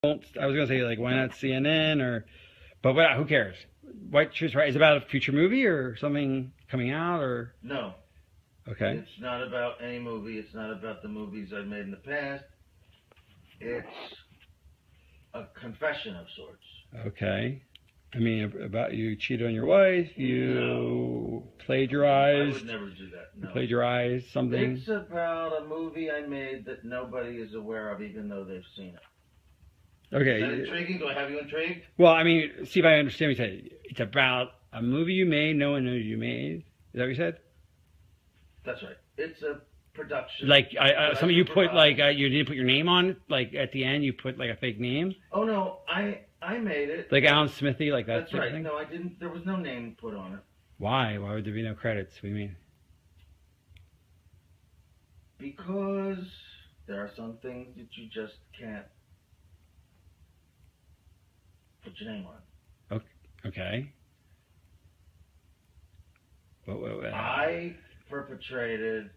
I was gonna say like why not CNN or, but what, who cares? White Truth Right is about a future movie or something coming out or No, okay. it's not about any movie. It's not about the movies I've made in the past. It's a confession of sorts. Okay. I mean, about you cheated on your wife, you plagiarized. I would never do that. No. Plagiarized something. It's about a movie I made that nobody is aware of, even though they've seen it. Okay. Is that intriguing? Do I have you intrigued? Well, I mean, see if I understand what you said. It's about a movie you made, no one knows you made. Is that what you said? That's right. It's a production. Like, something you put, like, you didn't put your name on it? Like, at the end, you put, like, a fake name? Oh, no. I made it. Like Alan Smithy, like that That's right. Thing? No, I didn't. There was no name put on it. Why? Why would there be no credits? What do you mean? Because there are some things that you just can't put your name on. Okay. I perpetrated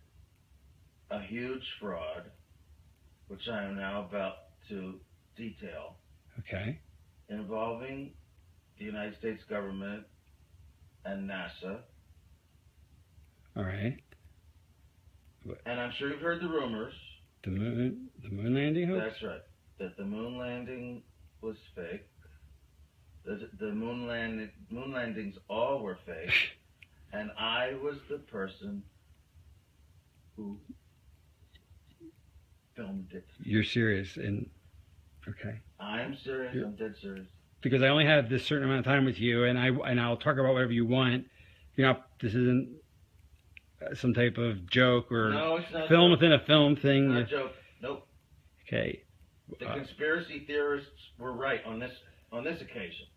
a huge fraud, which I am now about to detail. Okay. Involving the United States government and NASA. All right. And I'm sure you've heard the rumors. The moon landing hoax? That's right. That the moon landing was fake. The moon landings all were fake. And I was the person who filmed it. You're serious and okay. I'm serious. I'm dead serious. Because I only have this certain amount of time with you, and I'll talk about whatever you want. You know, this isn't some type of joke or no, it's not film within a film thing. Not a joke. Nope. Okay. The conspiracy theorists were right on this occasion.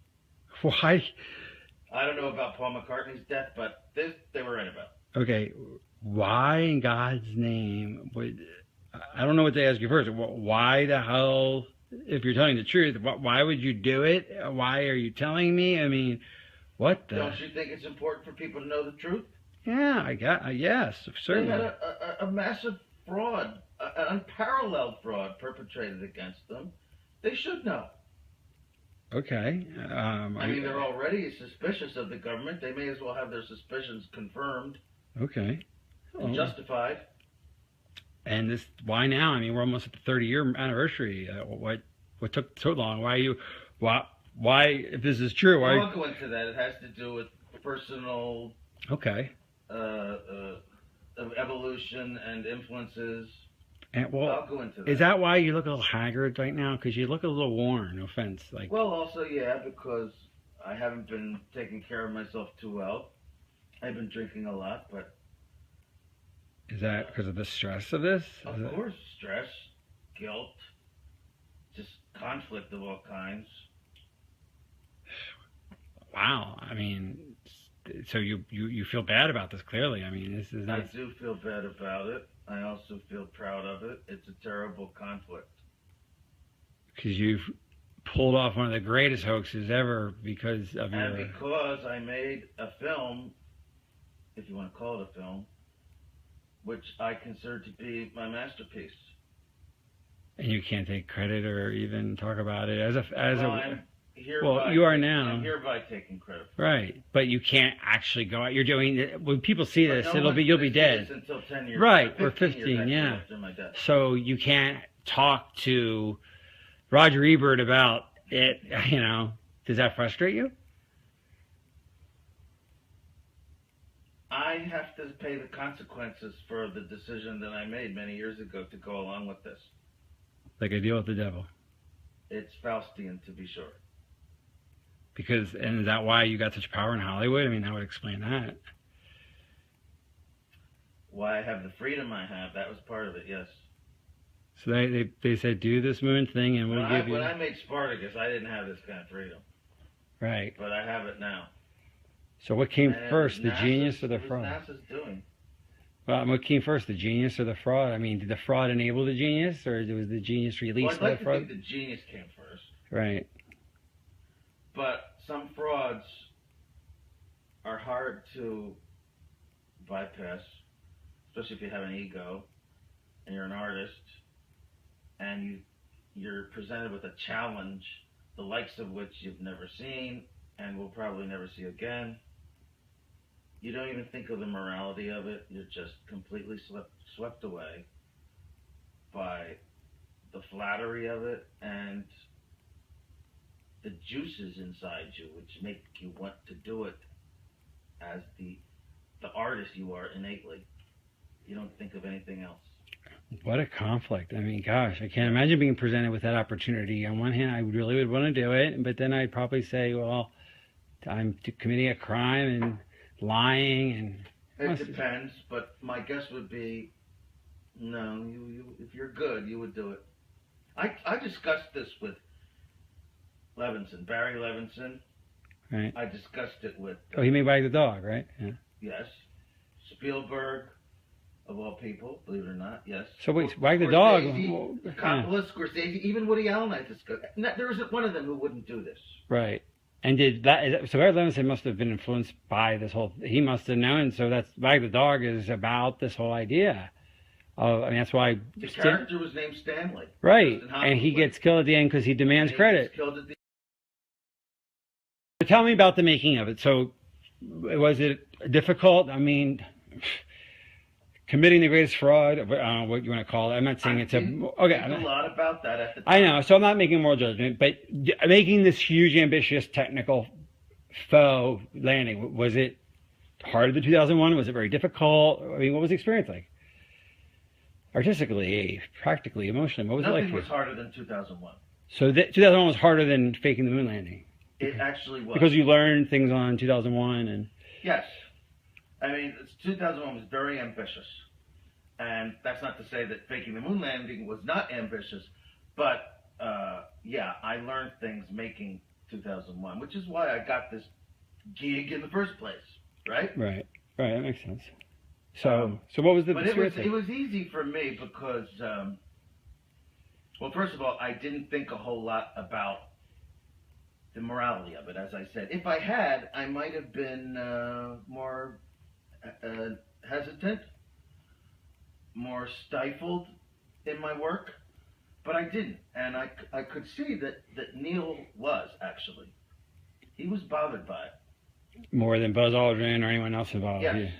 Why? I don't know about Paul McCartney's death, but this they were right about. Okay. Why in God's name would I don't know what to ask you first. Why the hell? If you're telling the truth, why would you do it? Why are you telling me? I mean, what the... Don't you think it's important for people to know the truth? Yeah, yes, certainly. They had a massive fraud, an unparalleled fraud perpetrated against them. They should know. Okay. I mean, they're already suspicious of the government. They may as well have their suspicions confirmed. Okay. And justified. And this, why now? I mean, we're almost at the 30-year anniversary. What took so long? Why, if this is true, why? I won't go into that. It has to do with personal. Okay. Evolution and influences. And well, I'll go into that. Is that why you look a little haggard right now? Because you look a little worn. No offense. Like. Well, also, yeah, because I haven't been taking care of myself too well. I've been drinking a lot, but. Is that because of the stress of this? Of course, stress, guilt, just conflict of all kinds. Wow, I mean, so you feel bad about this clearly. I mean, this is not... I do feel bad about it. I also feel proud of it. It's a terrible conflict. Because you've pulled off one of the greatest hoaxes ever because of your... And because I made a film, if you want to call it a film, which I consider to be my masterpiece. And you can't take credit or even talk about it Well, you are now. I'm hereby taking credit for right, but you can't actually go out. You're doing when people see this, you'll be dead. Until 10 years. Right, or 15, yeah. After my death. So you can't talk to Roger Ebert about it. You know, does that frustrate you? I have to pay the consequences for the decision that I made many years ago to go along with this. Like a deal with the devil. It's Faustian, to be sure. And is that why you got such power in Hollywood? I mean, that would explain that. Why I have the freedom I have, that was part of it, yes. So they said, do this moon thing and we'll give you... When I made Spartacus, I didn't have this kind of freedom. Right. But I have it now. So what came first, the genius or the fraud? What's NASA's doing? Well, what came first, the genius or the fraud? I mean, did the fraud enable the genius, or was the genius released by the fraud? Well, I'd like to think the genius came first. Right. But some frauds are hard to bypass, especially if you have an ego and you're an artist and you're presented with a challenge, the likes of which you've never seen and will probably never see again. You don't even think of the morality of it. You're just completely swept away by the flattery of it and the juices inside you, which make you want to do it as the artist you are innately. You don't think of anything else. What a conflict. I mean, gosh, I can't imagine being presented with that opportunity. On one hand, I really would want to do it, but then I'd probably say, well, I'm committing a crime and lying. And it depends, but my guess would be, no, you if you're good, you would do it. I discussed this with Levinson, Barry Levinson. Right. I discussed it with... Oh, he made Wag the Dog, right? Yeah. Yes. Spielberg, of all people, believe it or not, yes. So wait, Wag the Dog... Coppola, Scorsese, even Woody Allen I discussed. There isn't one of them who wouldn't do this. Right. And so Barry Levinson must have been influenced by this whole... He must have known, so that's... Wag the Dog is about this whole idea. I mean, that's why... The character was named Stanley. Right. And he gets killed at the end because he demands credit. Tell me about the making of it. So, was it difficult? I mean, committing the greatest fraud, I don't know what you want to call it. I'm not saying it's a... Okay. A lot about that at the time. I know, so I'm not making moral judgment, but making this huge, ambitious, technical faux landing, was it harder than 2001? Was it very difficult? I mean, what was the experience like? Artistically, practically, emotionally, what was it like? Nothing was harder than 2001. So 2001 was harder than faking the moon landing? It actually was. Because you learned things on 2001 and... Yes. I mean, 2001 was very ambitious. And that's not to say that faking the moon landing was not ambitious. But, yeah, I learned things making 2001, which is why I got this gig in the first place, right? Right, that makes sense. So what was the... But it was easy for me because, well, first of all, I didn't think a whole lot about the morality of it, as I said. If I had, I might have been more hesitant, more stifled in my work, but I didn't. And I could see that Neil was, actually. He was bothered by it. More than Buzz Aldrin or anyone else involved? Yes.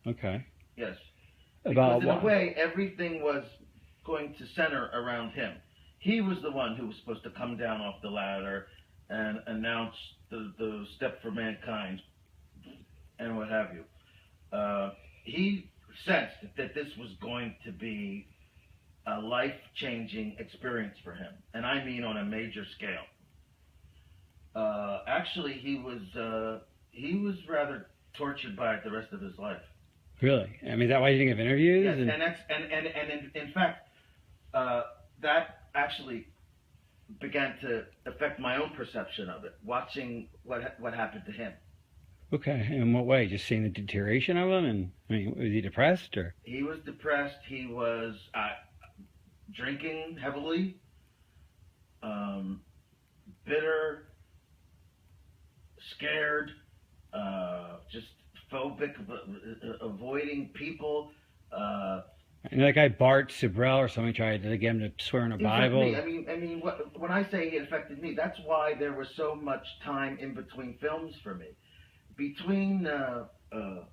Yeah. Okay. Yes. About because in what? a way, everything was going to center around him. He was the one who was supposed to come down off the ladder and announce the step for mankind and what have you. He sensed that this was going to be a life-changing experience for him, and I mean on a major scale. Actually, he was rather tortured by it the rest of his life. Really? I mean, is that why you didn't give interviews? Yes, and in fact, that actually began to affect my own perception of it, watching what happened to him. Okay, in what way? Just seeing the deterioration of him? And I mean, was he depressed or? He was depressed. He was drinking heavily, bitter, scared, just phobic, avoiding people. And that guy Bart Sibrel or something tried to get him to swear in a Bible. I mean, when I say it affected me, that's why there was so much time in between films for me. Between Full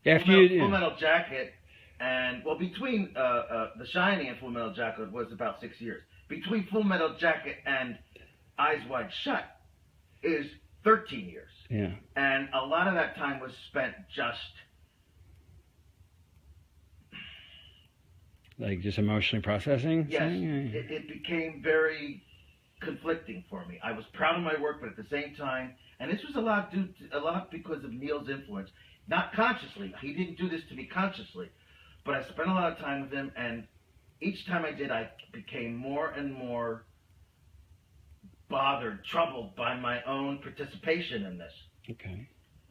Metal Jacket and between The Shining and Full Metal Jacket was about 6 years. Between Full Metal Jacket and Eyes Wide Shut is 13 years. Yeah. And a lot of that time was spent just like just emotionally processing? Yes. It became very conflicting for me. I was proud of my work, but at the same time, and this was a lot because of Neil's influence. Not consciously. He didn't do this to me consciously. But I spent a lot of time with him, and each time I did, I became more and more bothered, troubled by my own participation in this. Okay.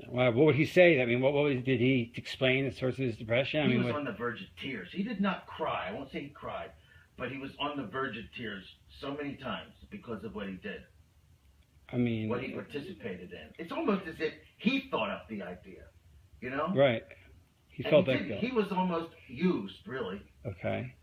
Well, what would he say? I mean, did he explain the source of his depression? He was on the verge of tears. He did not cry. I won't say he cried, but he was on the verge of tears so many times because of what he did. I mean, what he participated in. It's almost as if he thought up the idea, you know? Right. He felt that guilt. He was almost used, really. Okay.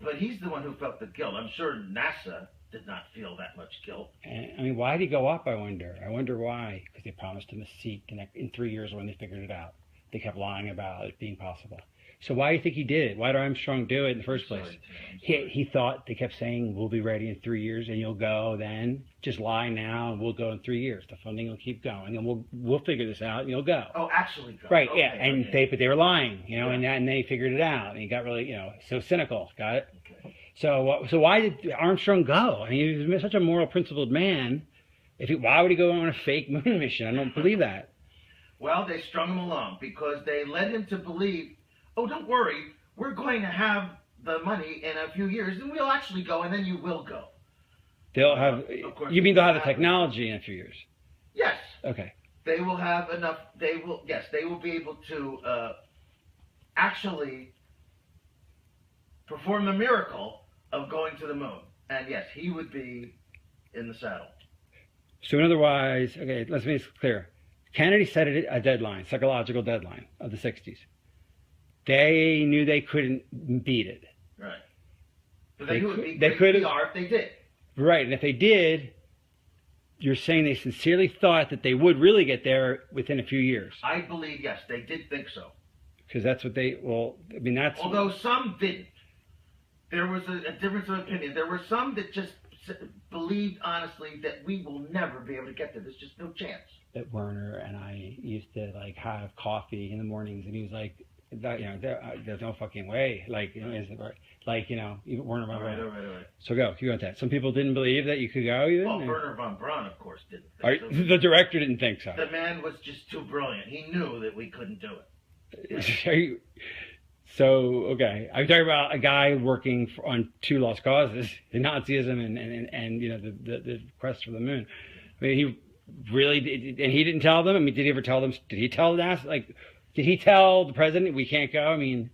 But he's the one who felt the guilt. I'm sure NASA did not feel that much guilt. And, I mean, why did he go up, I wonder? I wonder why. Because they promised him a seat in 3 years when they figured it out. They kept lying about it being possible. So why do you think he did it? Why did Armstrong do it in the first place? He thought, they kept saying, we'll be ready in 3 years and you'll go then. Just lie now and we'll go in 3 years. The funding will keep going and we'll figure this out and you'll go. Oh, actually go. Right, okay, yeah. And but they were lying, Yeah. and they figured it out. And he got really, so cynical. Got it? Okay. So why did Armstrong go? I mean, he was such a moral, principled man. Why would he go on a fake moon mission? I don't believe that. Well, they strung him along because they led him to believe, oh, don't worry, we're going to have the money in a few years, and we'll actually go, and then you will go. They'll have. Of course, You mean they'll have the technology in a few years? Yes. Okay. They will have enough. They will. Yes, they will be able to actually perform the miracle of going to the moon. And yes, he would be in the saddle. So in other words, okay, let's make this clear. Kennedy set a deadline, psychological deadline of the 60s. They knew they couldn't beat it. Right. But they would be they great could PR if they did. Right, and if they did, you're saying they sincerely thought that they would really get there within a few years. I believe, yes, they did think so. Because that's what that's... Although some didn't. There was a difference of opinion. There were some that just believed honestly that we will never be able to get there. There's just no chance. That Werner and I used to have coffee in the mornings, and he was like, there's no fucking way. Even Werner von Braun. All right. So keep going with that. Some people didn't believe that you could go even? Well, Werner von Braun, of course, didn't think so. The director didn't think so. The man was just too brilliant. He knew that we couldn't do it. Yeah. So, okay. I'm talking about a guy working on two lost causes, Nazism and the quest for the moon. I mean, he really did, and he didn't tell them. I mean, did he ever tell them? Did he tell NASA? Did he tell the president we can't go? I mean,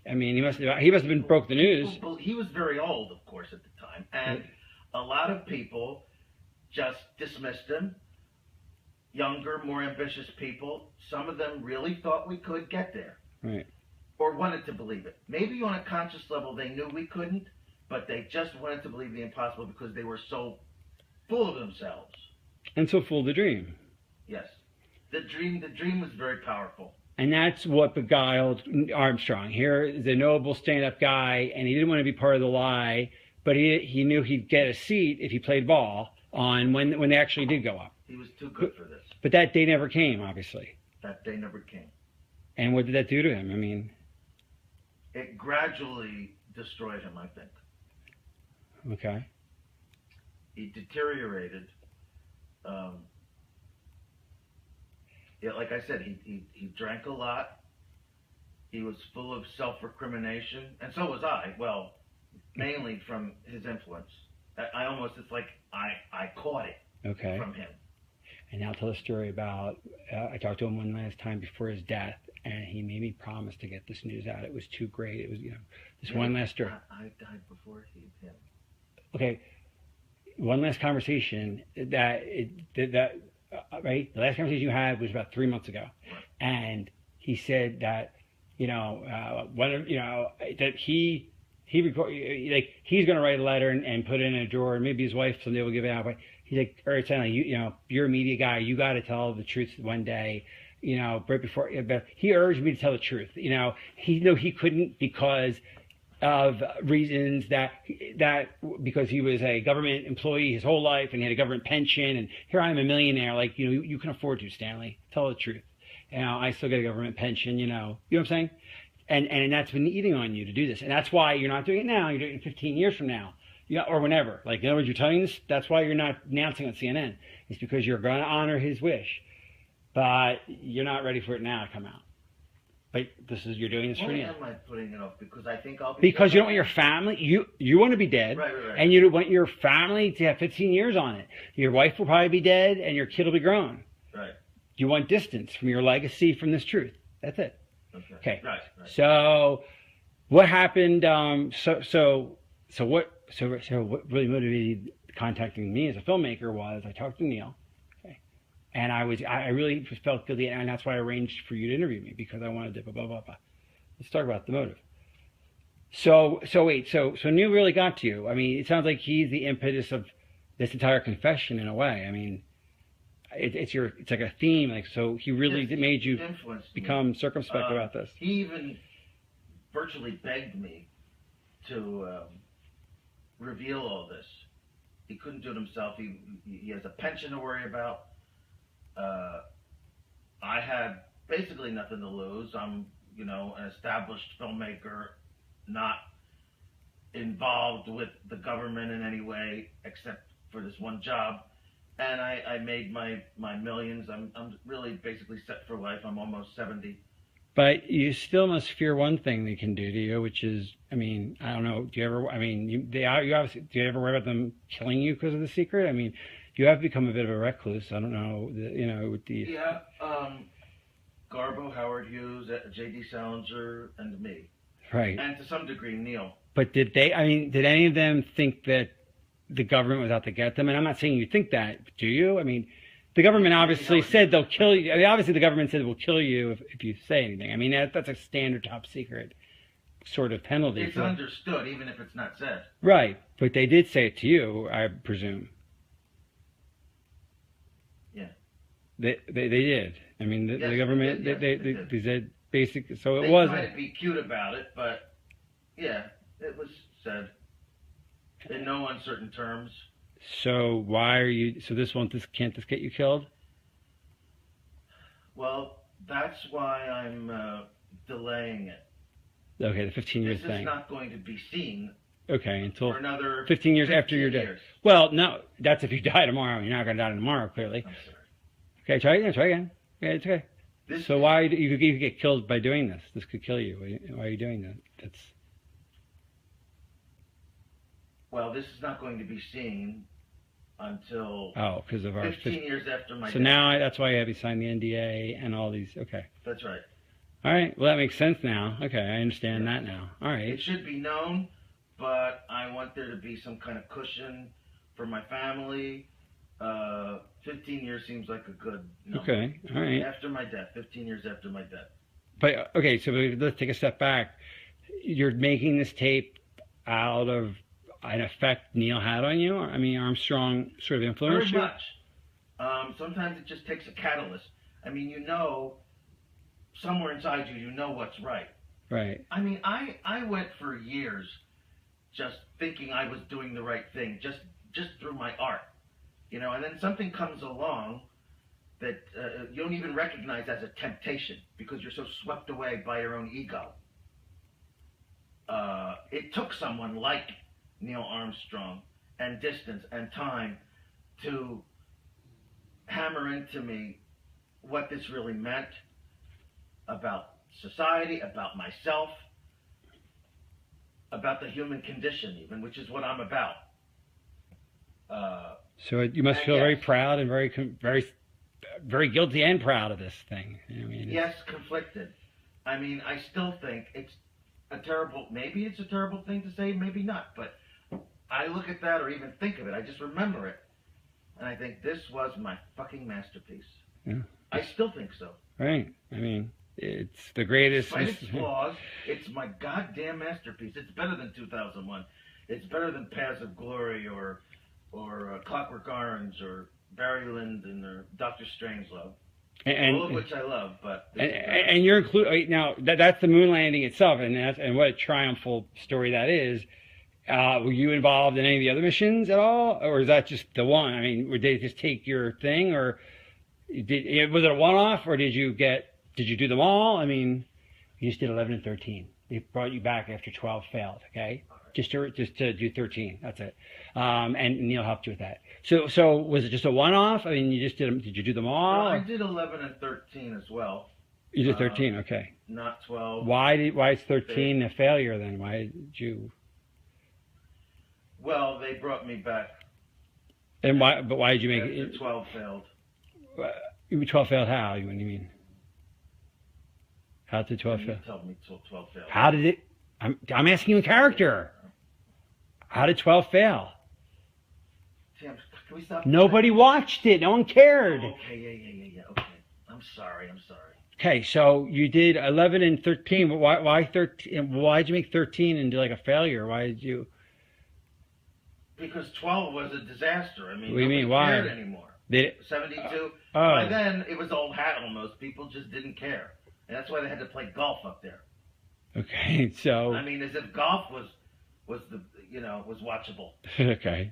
he must have been broke the news. He was very old, of course, at the time, and a lot of people just dismissed him. Younger, more ambitious people. Some of them really thought we could get there. Right. Or wanted to believe it. Maybe on a conscious level they knew we couldn't, but they just wanted to believe the impossible because they were so full of themselves. And so full of the dream. Yes. The dream was very powerful. And that's what beguiled Armstrong. Here is a noble stand-up guy, and he didn't want to be part of the lie, but he knew he'd get a seat if he played ball on when they actually did go up. He was too good for this. But that day never came, obviously. That day never came. And what did that do to him? I mean... It gradually destroyed him, I think. Okay. He deteriorated. Like I said, he drank a lot. He was full of self-recrimination, and so was I. Well, mainly from his influence. It's like I caught it from him. And now tell a story about, I talked to him one last time before his death, and he made me promise to get this news out. It was too great. It was, one last story. I died before him. Okay, one last conversation right? The last conversation you had was about 3 months ago. Right. And he said that, that he record, he's going to write a letter and put it in a drawer, and maybe his wife someday will give it out, but he's like, all right, Stanley, you're a media guy. You got to tell the truth one day, right before. But he urged me to tell the truth. He knew he couldn't because of reasons because he was a government employee his whole life and he had a government pension. And here I am, a millionaire. You can afford to, Stanley. Tell the truth. I still get a government pension. You know what I'm saying? And that's been eating on you to do this. And that's why you're not doing it now. You're doing it 15 years from now. Or whenever. In other words, you're telling this, that's why you're not announcing on CNN. It's because you're going to honor his wish. But you're not ready for it now to come out. But you're doing this for Neil. Why am I putting it off? Because I think I'll be Because you don't want your family, you want to be dead. Right. And you want your family to have 15 years on it. Your wife will probably be dead and your kid will be grown. Right. You want distance from your legacy from this truth. That's it. Okay. Right. So what happened, So what really motivated contacting me as a filmmaker was I talked to Neil, okay, and I really felt guilty, and that's why I arranged for you to interview me because I wanted to blah blah blah. Let's talk about the motive. So Neil really got to you. I mean, it sounds like he's the impetus of this entire confession in a way. I mean, it's like a theme. Like, so he really Yes, made you influenced me. become circumspect about this. He even virtually begged me to reveal all this. He couldn't do it himself. He has a pension to worry about. I had basically nothing to lose. I'm, an established filmmaker, not involved with the government in any way except for this one job. And I made my millions. I'm really basically set for life. I'm almost 70. But you still must fear one thing they can do to you, which is, I mean, I don't know. Do you ever? I mean, you obviously. Do you ever worry about them killing you because of the secret? I mean, you have become a bit of a recluse. I don't know. With the Yeah. Garbo, Howard Hughes, J.D. Salinger, and me. Right. And to some degree, Neil. But did they? I mean, did any of them think that the government was out to get them? And I'm not saying you think that. Do you? I mean. The government obviously said they'll kill you. I mean, obviously, the government said we'll kill you if you say anything. I mean, that's a standard top secret sort of penalty. It's understood, even if it's not said. Right, but they did say it to you, I presume. Yeah. They did. I mean, the government they said basic. So it was. They tried to be cute about it, but yeah, it was said in no uncertain terms. So why are you? So can't this get you killed? Well, that's why I'm delaying it. Okay, the 15 years thing. This is not going to be seen. Okay, until for another 15 years after you're dead. Well, no, that's if you die tomorrow. You're not going to die tomorrow, clearly. I'm sorry. Okay, try again. Okay, it's okay. So why you could get killed by doing this? This could kill you. Why are you doing that? That's. Well, this is not going to be seen until because of our 15 years after my death. So now that's why you have to sign the NDA and all these. Okay. That's right. All right. Well, that makes sense now. Okay, I understand that now. All right. It should be known, but I want there to be some kind of cushion for my family. 15 years seems like a good number. Okay. All right. After my death, 15 years after my death. But okay, so let's take a step back. You're making this tape out of an effect Neil had on you? I mean, Armstrong sort of influenced you? Very much. Sometimes it just takes a catalyst. I mean, somewhere inside you know what's right. Right. I mean, I went for years just thinking I was doing the right thing, just through my art. And then something comes along that you don't even recognize as a temptation because you're so swept away by your own ego. It took someone like Neil Armstrong and distance and time to hammer into me what this really meant about society, about myself, about the human condition even, which is what I'm about. So you must feel very proud and very, very guilty and proud of this thing. I mean, yes, conflicted. I mean, I still think maybe it's a terrible thing to say, maybe not, but I look at that or even think of it, I just remember it, and I think this was my fucking masterpiece. Yeah. I still think so. Right. I mean, it's the greatest. Despite its flaws, it's my goddamn masterpiece. It's better than 2001. It's better than Paths of Glory or Clockwork Orange or Barry Lyndon or Dr. Strangelove. All of which I love, but and you're included now. That's the moon landing itself, and what a triumphal story that is. Were you involved in any of the other missions at all, or is that just the one? I mean, did they just take your thing, or was it a one-off, or did you do them all? I mean, you just did 11 and 13. They brought you back after 12 failed. Okay, just to do 13. That's it. And Neil helped you with that. So was it just a one-off? I mean, you just did them. Did you do them all? No, I did 11 and 13 as well. You did 13. Okay. Not 12. Why is 13 a failure then? Why did you? Well, they brought me back. And why? But why did you make it? 12 failed. 12 failed how? What do you mean? How did 12 fail? You told me 12 failed. How did it? I'm asking you in character. How did 12 fail? Tim, can we stop? Nobody watched it. No one cared. Okay, yeah. Okay. I'm sorry. Okay, so you did 11 and 13, but why 13? Why did you make 13 into like a failure? Why did you? Because 12 was a disaster. I mean, What do you mean? nobody Why? cared anymore. Did 72. oh, By then, it was old hat almost. People just didn't care. And that's why they had to play golf up there. okay, so I mean, as if golf was the, was watchable. okay,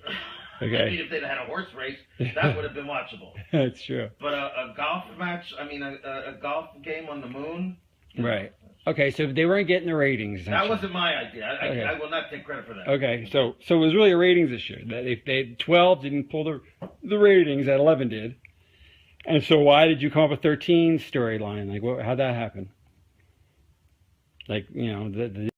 I mean, okay, if they'd had a horse race, that would have been watchable. that's true. But a golf match, I mean, a golf game on the moon. Right. Okay, so they weren't getting the ratings. That wasn't my idea. Okay. I will not take credit for that. Okay, so it was really a ratings issue. That if they 12 didn't pull the ratings that 11 did, and so why did you come up with 13 storyline? Like, how'd that happen? Like, the